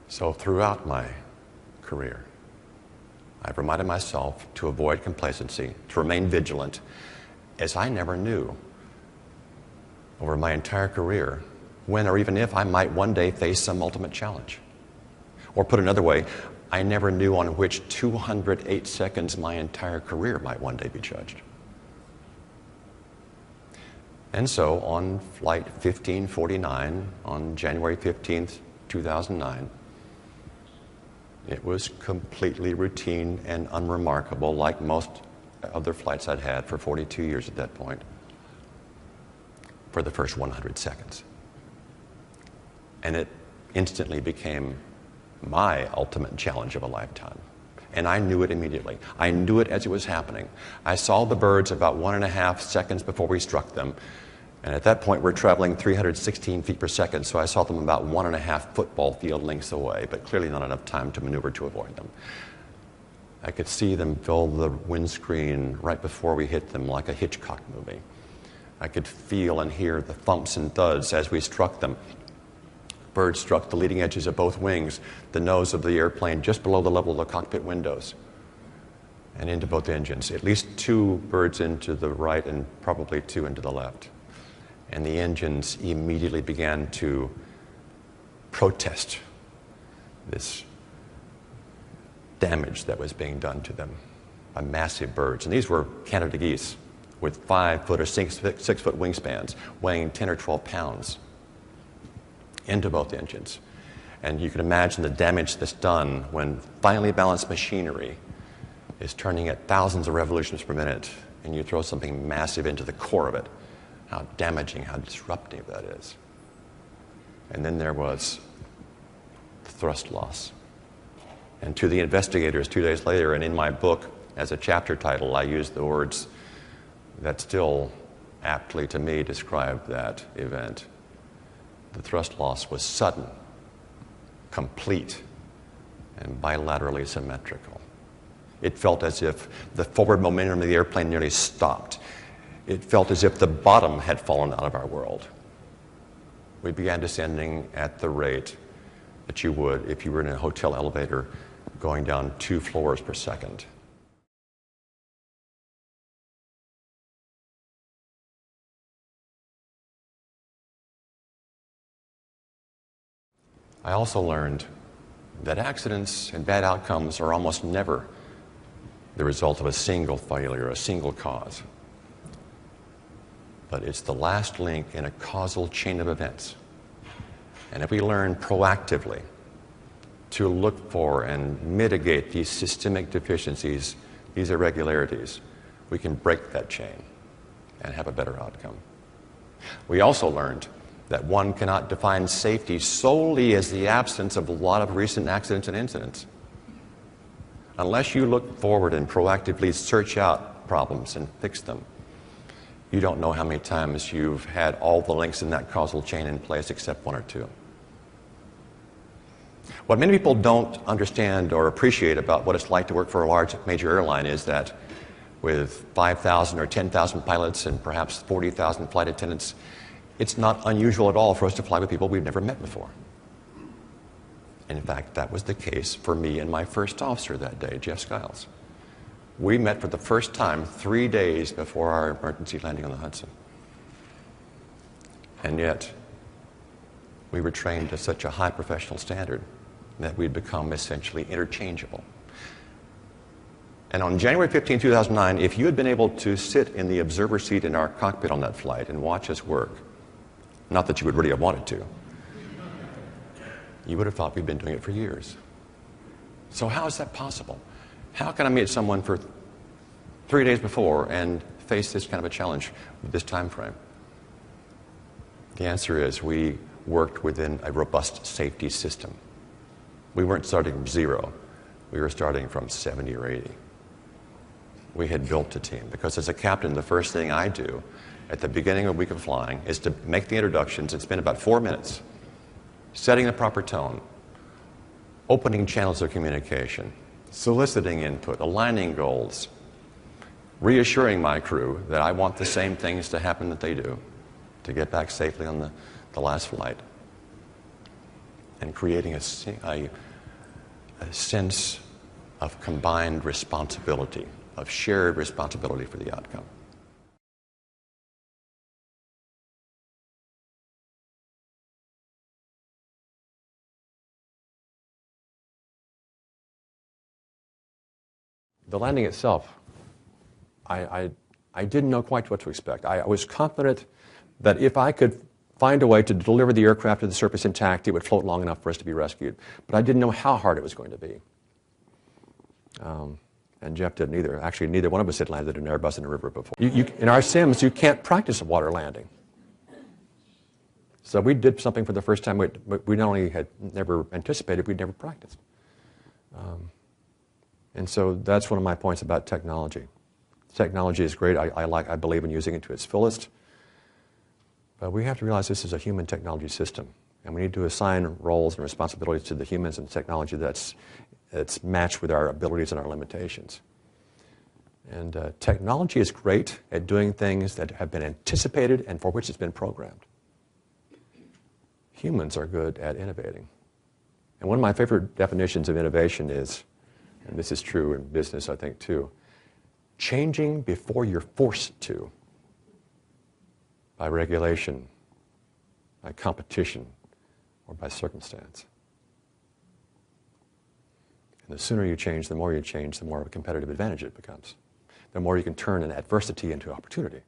So throughout my career, I've reminded myself to avoid complacency, to remain vigilant, as I never knew over my entire career when or even if I might one day face some ultimate challenge. Or put another way, I never knew on which 208 seconds my entire career might one day be judged. And so on flight 1549 on January 15th, 2009, it was completely routine and unremarkable, like most other flights I'd had for 42 years at that point, for the first 100 seconds. And it instantly became my ultimate challenge of a lifetime. And I knew it immediately. I knew it as it was happening. I saw the birds about 1.5 seconds before we struck them. And at that point, we're traveling 316 feet per second, so I saw them about 1.5 football field lengths away, but clearly not enough time to maneuver to avoid them. I could see them fill the windscreen right before we hit them, like a Hitchcock movie. I could feel and hear the thumps and thuds as we struck them. Birds struck the leading edges of both wings, the nose of the airplane just below the level of the cockpit windows, and into both engines. At least 2 birds into the right and probably 2 into the left. And the engines immediately began to protest this damage that was being done to them by massive birds. And these were Canada geese with 5-foot or 6-foot wingspans, weighing 10 or 12 pounds, into both engines. And you can imagine the damage that's done when finely balanced machinery is turning at thousands of revolutions per minute, and you throw something massive into the core of it. How damaging, how disruptive that is. And then there was the thrust loss. And to the investigators 2 days later, and in my book, as a chapter title, I used the words that still aptly to me describe that event. The thrust loss was sudden, complete, and bilaterally symmetrical. It felt as if the forward momentum of the airplane nearly stopped. It felt as if the bottom had fallen out of our world. We began descending at the rate that you would if you were in a hotel elevator going down 2 floors per second. I also learned that accidents and bad outcomes are almost never the result of a single failure, a single cause. But it's the last link in a causal chain of events. And if we learn proactively to look for and mitigate these systemic deficiencies, these irregularities, we can break that chain and have a better outcome. We also learned that one cannot define safety solely as the absence of a lot of recent accidents and incidents. Unless you look forward and proactively search out problems and fix them, you don't know how many times you've had all the links in that causal chain in place except 1 or 2. What many people don't understand or appreciate about what it's like to work for a large major airline is that with 5,000 or 10,000 pilots and perhaps 40,000 flight attendants, it's not unusual at all for us to fly with people we've never met before. In fact, that was the case for me and my first officer that day, Jeff Skiles. We met for the first time 3 days before our emergency landing on the Hudson. And yet, we were trained to such a high professional standard that we'd become essentially interchangeable. And on January 15, 2009, if you had been able to sit in the observer seat in our cockpit on that flight and watch us work, not that you would really have wanted to, you would have thought we'd been doing it for years. So how is that possible? How can I meet someone for 3 days before and face this kind of a challenge with this time frame? The answer is we worked within a robust safety system. We weren't starting from 0. We were starting from 70 or 80. We had built a team because as a captain, the first thing I do at the beginning of a week of flying is to make the introductions and spend about 4 minutes setting the proper tone, opening channels of communication, soliciting input, aligning goals, reassuring my crew that I want the same things to happen that they do, to get back safely on the last flight. and creating a sense of combined responsibility, of shared responsibility for the outcome. The landing itself, I didn't know quite what to expect. I was confident that if I could find a way to deliver the aircraft to the surface intact, it would float long enough for us to be rescued. But I didn't know how hard it was going to be. And Jeff didn't either. Actually, neither one of us had landed an Airbus in a river before. In our sims, you can't practice a water landing. So we did something for the first time we not only had never anticipated, we'd never practiced. And so that's one of my points about technology. Technology is great. I believe in using it to its fullest. But we have to realize this is a human technology system. And we need to assign roles and responsibilities to the humans and technology that's matched with our abilities and our limitations. And technology is great at doing things that have been anticipated and for which it's been programmed. Humans are good at innovating. And one of my favorite definitions of innovation is, and this is true in business, I think, too, changing before you're forced to, by regulation, by competition, or by circumstance. And the sooner you change, the more you change, the more of a competitive advantage it becomes. The more you can turn an adversity into opportunity.